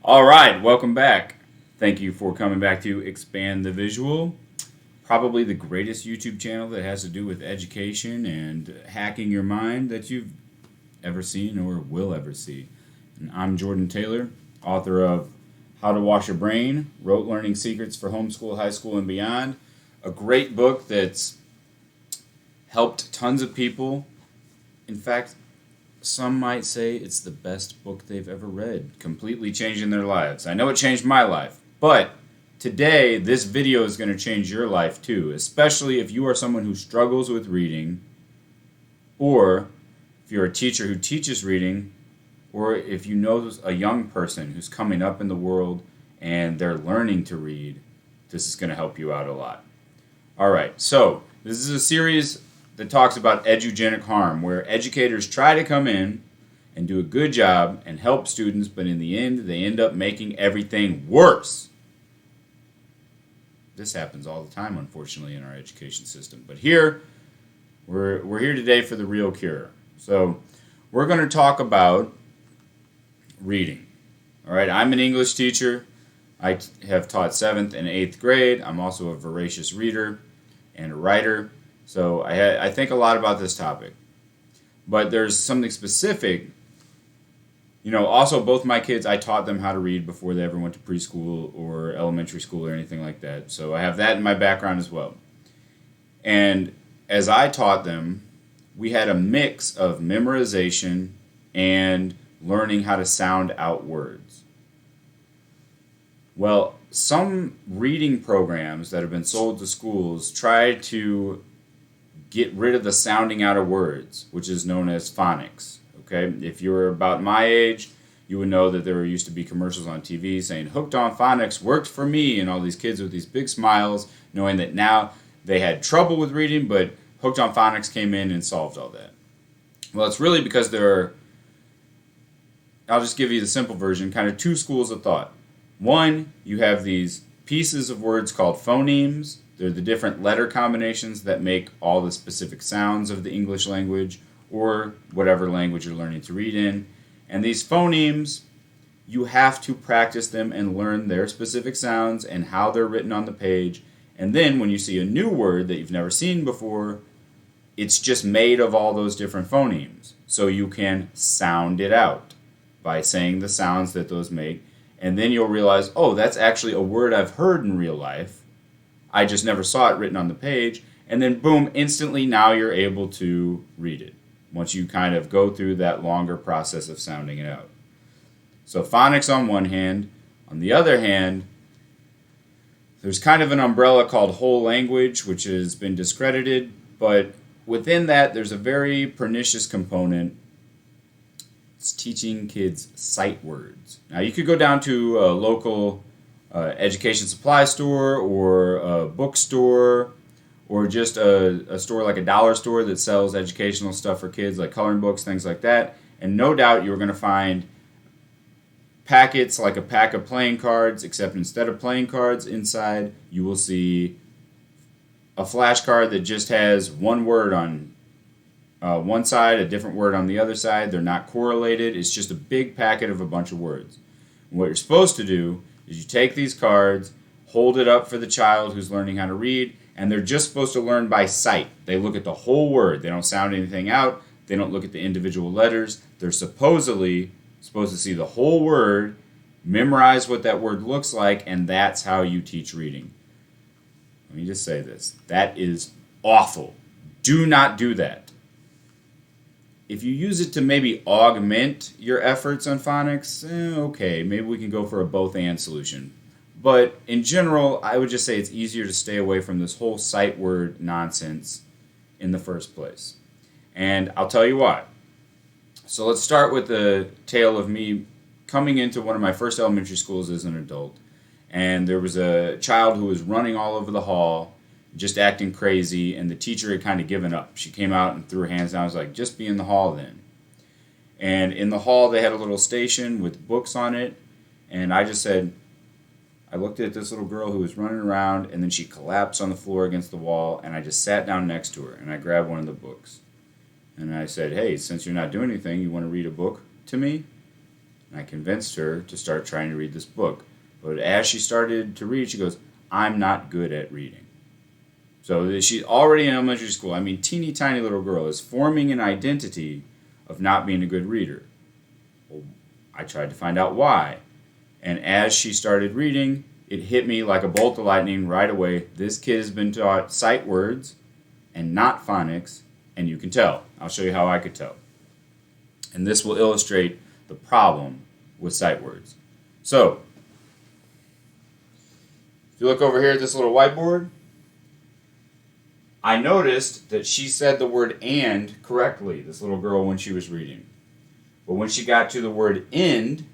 All right, welcome back. Thank you for coming back to Expand the Visual. Probably the greatest YouTube channel that has to do with education and hacking your mind that you've ever seen or will ever see. And I'm Jordan Taylor, author of How to Wash Your Brain, Rote Learning Secrets for Homeschool, High School, and Beyond. A great book that's helped tons of people. In fact, some might say it's the best book they've ever read, completely changing their lives. I know it changed my life, but today this video is going to change your life too, especially if you are someone who struggles with reading, or if you're a teacher who teaches reading, or if you know a young person who's coming up in the world and they're learning to read. This is going to help you out a lot. All right, so this is a series that talks about edugenic harm, where educators try to come in and do a good job and help students, but in the end, they end up making everything worse. This happens all the time, unfortunately, in our education system. But here, we're here today for the real cure. So we're going to talk about reading. All right, I'm an English teacher. I have taught 7th and 8th grade. I'm also a voracious reader and a writer. So I think a lot about this topic. But there's something specific. Also both my kids, I taught them how to read before they ever went to preschool or elementary school or anything like that. So I have that in my background as well. And as I taught them, we had a mix of memorization and learning how to sound out words. Well, some reading programs that have been sold to schools try to get rid of the sounding out of words, which is known as phonics. Okay, if you're about my age, you would know that there used to be commercials on TV saying "Hooked on Phonics worked for me," and all these kids with these big smiles, knowing that now they had trouble with reading, but Hooked on Phonics came in and solved all that. Well, it's really because there are, I'll just give you the simple version, kind of two schools of thought. One, you have these pieces of words called phonemes. They're the different letter combinations that make all the specific sounds of the English language or whatever language you're learning to read in. And these phonemes, you have to practice them and learn their specific sounds and how they're written on the page. And then when you see a new word that you've never seen before, it's just made of all those different phonemes. So you can sound it out by saying the sounds that those make. And then you'll realize, oh, that's actually a word I've heard in real life. I just never saw it written on the page, and then boom, instantly now you're able to read it once you kind of go through that longer process of sounding it out. So phonics on one hand. On the other hand, there's kind of an umbrella called whole language, which has been discredited, but within that there's a very pernicious component. It's teaching kids sight words. Now you could go down to a local education supply store or a bookstore or just a store like a dollar store that sells educational stuff for kids like coloring books, things like that. And no doubt you're going to find packets like a pack of playing cards, except instead of playing cards inside, you will see a flashcard that just has one word on one side, a different word on the other side. They're not correlated. It's just a big packet of a bunch of words. And what you're supposed to do is you take these cards, hold it up for the child who's learning how to read, and they're just supposed to learn by sight. They look at the whole word. They don't sound anything out. They don't look at the individual letters. They're supposedly supposed to see the whole word, memorize what that word looks like, and that's how you teach reading. Let me just say this. That is awful. Do not do that. If you use it to maybe augment your efforts on phonics, okay, maybe we can go for a both-and solution. But in general, I would just say it's easier to stay away from this whole sight word nonsense in the first place. And I'll tell you why. So let's start with the tale of me coming into one of my first elementary schools as an adult. And there was a child who was running all over the hall, just acting crazy, and the teacher had kind of given up. She came out and threw her hands down. I was like, just be in the hall then. And in the hall, they had a little station with books on it, and I just said, I looked at this little girl who was running around, and then she collapsed on the floor against the wall, and I just sat down next to her, and I grabbed one of the books. And I said, hey, since you're not doing anything, you want to read a book to me? And I convinced her to start trying to read this book. But as she started to read, she goes, I'm not good at reading. So she's already in elementary school. I mean, teeny tiny little girl is forming an identity of not being a good reader. Well, I tried to find out why. And as she started reading, it hit me like a bolt of lightning right away. This kid has been taught sight words and not phonics, and you can tell. I'll show you how I could tell. And this will illustrate the problem with sight words. So, if you look over here at this little whiteboard, I noticed that she said the word and correctly, this little girl, when she was reading. But when she got to the word end,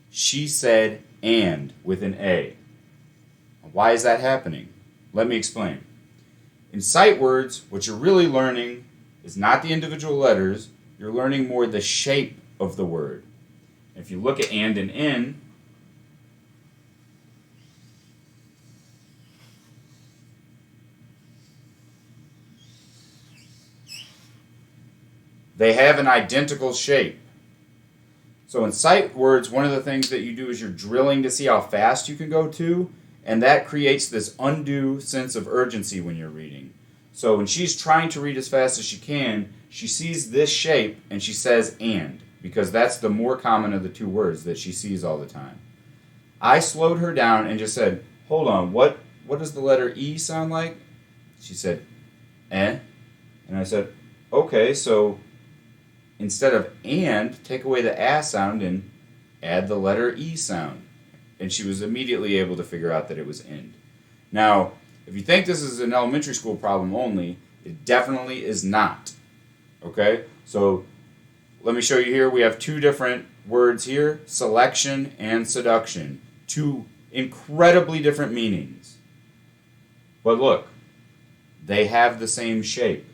she said and with an A. Why is that happening? Let me explain. In sight words, what you're really learning is not the individual letters, you're learning more the shape of the word. If you look at and in, they have an identical shape. So in sight words, one of the things that you do is you're drilling to see how fast you can go to, and that creates this undue sense of urgency when you're reading. So when she's trying to read as fast as she can, she sees this shape and she says and, because that's the more common of the two words that she sees all the time. I slowed her down and just said, hold on, what does the letter E sound like? She said, eh. And I said, okay, so instead of and, take away the a sound and add the letter E sound. And she was immediately able to figure out that it was end. Now, if you think this is an elementary school problem only, it definitely is not. Okay? So, let me show you here. We have two different words here, selection and seduction. Two incredibly different meanings. But look, they have the same shape.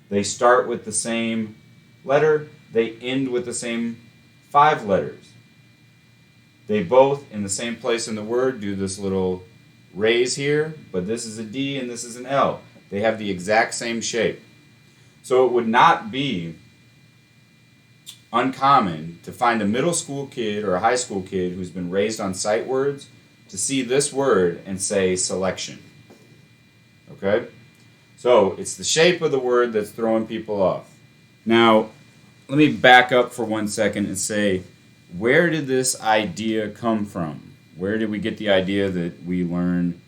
They start with the same letter. They end with the same 5 letters. They both, in the same place in the word, do this little raise here, but this is a D and this is an L. They have the exact same shape. So it would not be uncommon to find a middle school kid or a high school kid who's been raised on sight words to see this word and say selection. Okay? So it's the shape of the word that's throwing people off. Now, let me back up for 1 second and say, where did this idea come from? Where did we get the idea that we learn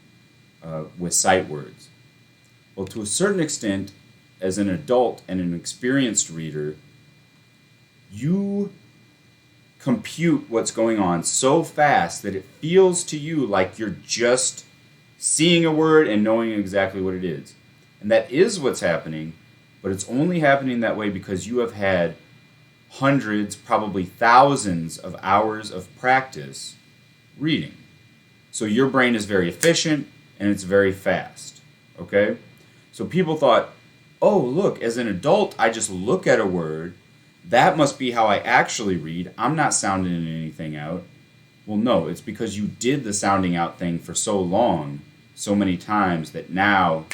with sight words? Well, to a certain extent, as an adult and an experienced reader, you compute what's going on so fast that it feels to you like you're just seeing a word and knowing exactly what it is. And that is what's happening, but it's only happening that way because you have had hundreds, probably thousands of hours of practice reading. So your brain is very efficient and it's very fast. Okay? So people thought, oh, look, as an adult, I just look at a word. That must be how I actually read. I'm not sounding anything out. Well, no, it's because you did the sounding out thing for so long, so many times, that now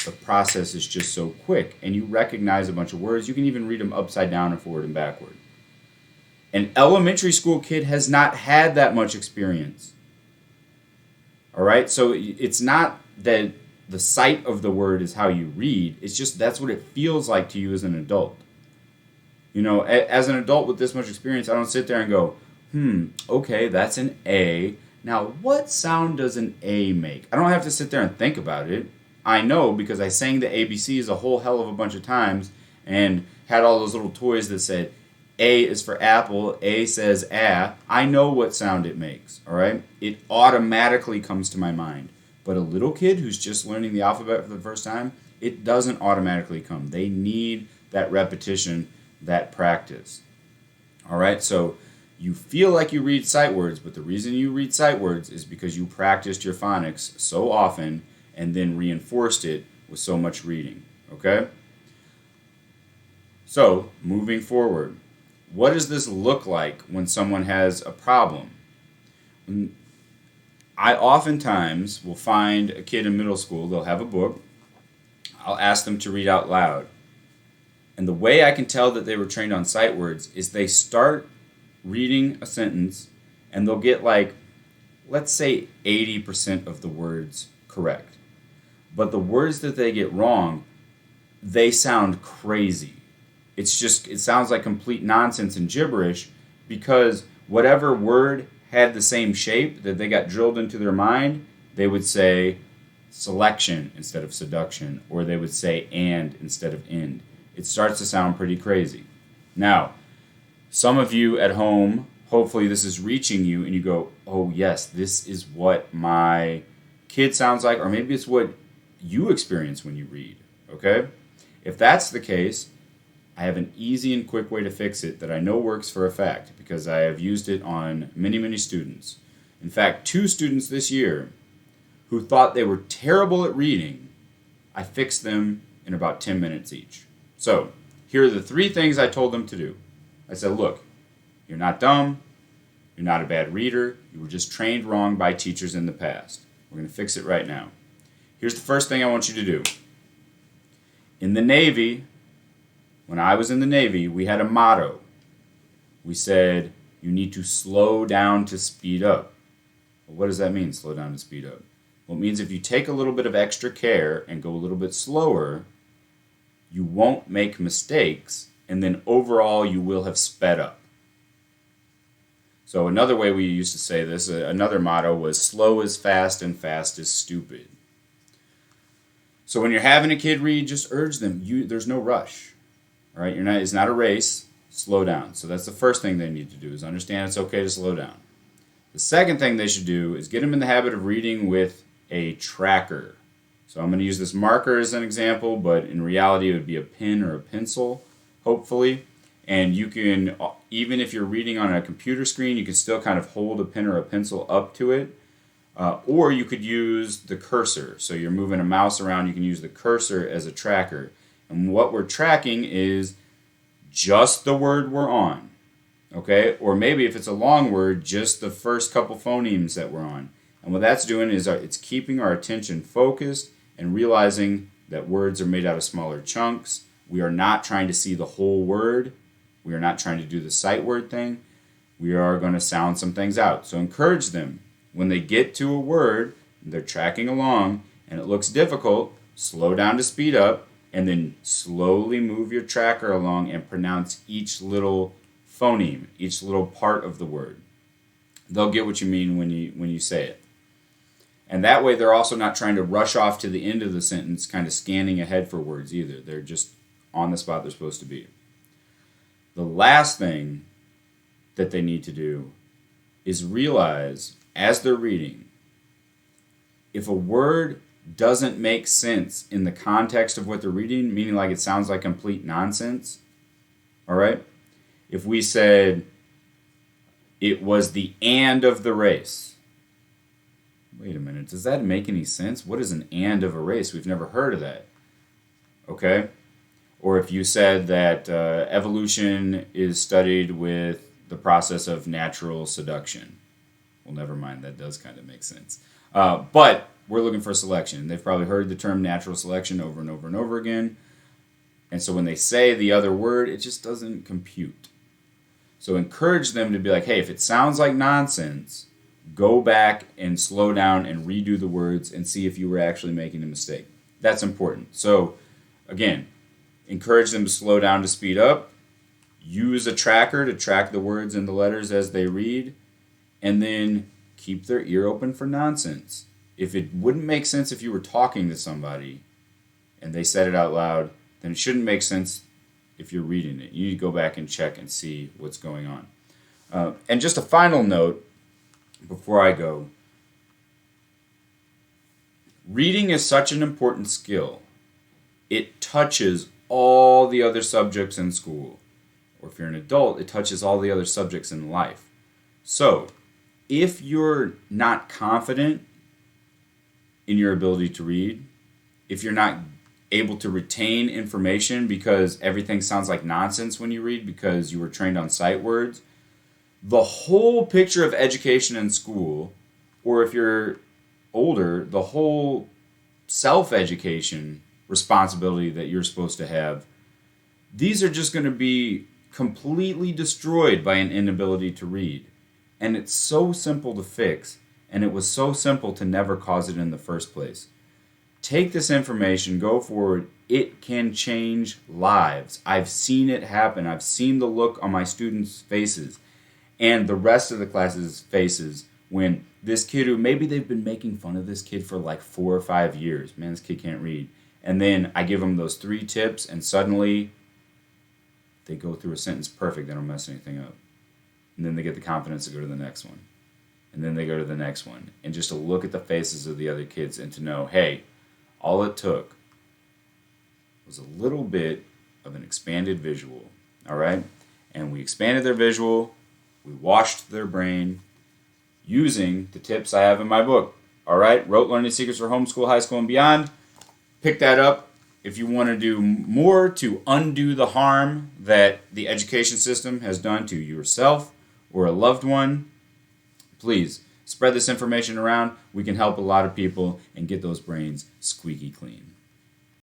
the process is just so quick. And you recognize a bunch of words. You can even read them upside down and forward and backward. An elementary school kid has not had that much experience. All right? So it's not that the sight of the word is how you read. It's just that's what it feels like to you as an adult. You know, as an adult with this much experience, I don't sit there and go, okay, that's an A. Now, what sound does an A make? I don't have to sit there and think about it. I know because I sang the ABCs a whole hell of a bunch of times and had all those little toys that said A is for apple, A says ah. I know what sound it makes, all right? It automatically comes to my mind. But a little kid who's just learning the alphabet for the first time, it doesn't automatically come. They need that repetition, that practice. All right, so you feel like you read sight words, but the reason you read sight words is because you practiced your phonics so often and then reinforced it with so much reading, okay? So, moving forward, what does this look like when someone has a problem? I oftentimes will find a kid in middle school, they'll have a book, I'll ask them to read out loud. And the way I can tell that they were trained on sight words is they start reading a sentence and they'll get like, let's say 80% of the words correct. But the words that they get wrong, they sound crazy. It sounds like complete nonsense and gibberish because whatever word had the same shape that they got drilled into their mind, they would say selection instead of seduction, or they would say and instead of end. It starts to sound pretty crazy. Now, some of you at home, hopefully this is reaching you and you go, oh yes, this is what my kid sounds like, or maybe it's what you experience when you read, okay? If that's the case, I have an easy and quick way to fix it that I know works for a fact because I have used it on many, many students. In fact, 2 students this year who thought they were terrible at reading, I fixed them in about 10 minutes each. So, here are the 3 things I told them to do. I said, look, you're not dumb, you're not a bad reader, you were just trained wrong by teachers in the past. We're going to fix it right now. Here's the first thing I want you to do. In the Navy, when I was in the Navy, we had a motto. We said, you need to slow down to speed up. Well, what does that mean, slow down to speed up? Well, it means if you take a little bit of extra care and go a little bit slower, you won't make mistakes, and then overall you will have sped up. So another way we used to say this, another motto was slow is fast and fast is stupid. So when you're having a kid read, just urge them. There's no rush. All right? It's not a race. Slow down. So that's the first thing they need to do is understand it's okay to slow down. The second thing they should do is get them in the habit of reading with a tracker. So I'm going to use this marker as an example, but in reality it would be a pen or a pencil, hopefully. And you can, even if you're reading on a computer screen, you can still kind of hold a pen or a pencil up to it. Or you could use the cursor. So you're moving a mouse around, you can use the cursor as a tracker. And what we're tracking is just the word we're on. Okay? Or maybe if it's a long word, just the first couple phonemes that we're on. And what that's doing is it's keeping our attention focused and realizing that words are made out of smaller chunks. We are not trying to see the whole word. We are not trying to do the sight word thing. We are going to sound some things out. So encourage them. When they get to a word, they're tracking along, and it looks difficult, slow down to speed up, and then slowly move your tracker along and pronounce each little phoneme, each little part of the word. They'll get what you mean when you say it. And that way they're also not trying to rush off to the end of the sentence, kind of scanning ahead for words either. They're just on the spot they're supposed to be. The last thing that they need to do is realize, as they're reading, if a word doesn't make sense in the context of what they're reading, meaning like it sounds like complete nonsense, all right? If we said, it was the and of the race. Wait a minute, does that make any sense? What is an and of a race? We've never heard of that. Okay? Or if you said that evolution is studied with the process of natural seduction. Well, never mind, that does kind of make sense. But we're looking for selection. They've probably heard the term natural selection over and over and over again. And so when they say the other word, it just doesn't compute. So encourage them to be like, hey, if it sounds like nonsense, go back and slow down and redo the words and see if you were actually making a mistake. That's important. So again, encourage them to slow down to speed up. Use a tracker to track the words and the letters as they read. And then keep their ear open for nonsense. If it wouldn't make sense if you were talking to somebody and they said it out loud, then it shouldn't make sense if you're reading it. You need to go back and check and see what's going on. And just a final note before I go. Reading is such an important skill. It touches all the other subjects in school. Or if you're an adult, it touches all the other subjects in life. So, if you're not confident in your ability to read, if you're not able to retain information because everything sounds like nonsense when you read because you were trained on sight words, the whole picture of education in school, or if you're older, the whole self-education responsibility that you're supposed to have, these are just going to be completely destroyed by an inability to read. And it's so simple to fix, and it was so simple to never cause it in the first place. Take this information, go forward. It can change lives. I've seen it happen. I've seen the look on my students' faces and the rest of the class's faces when this kid who maybe they've been making fun of this kid for like 4 or 5 years. Man, this kid can't read. And then I give them those 3 tips, and suddenly they go through a sentence perfect. They don't mess anything up. And then they get the confidence to go to the next one. And then they go to the next one. And just to look at the faces of the other kids and to know, hey, all it took was a little bit of an expanded visual. All right? And we expanded their visual. We washed their brain using the tips I have in my book. All right? Rote Learning Secrets for Homeschool, High School, and Beyond. Pick that up if you want to do more to undo the harm that the education system has done to yourself or a loved one. Please spread this information around. We can help a lot of people and get those brains squeaky clean.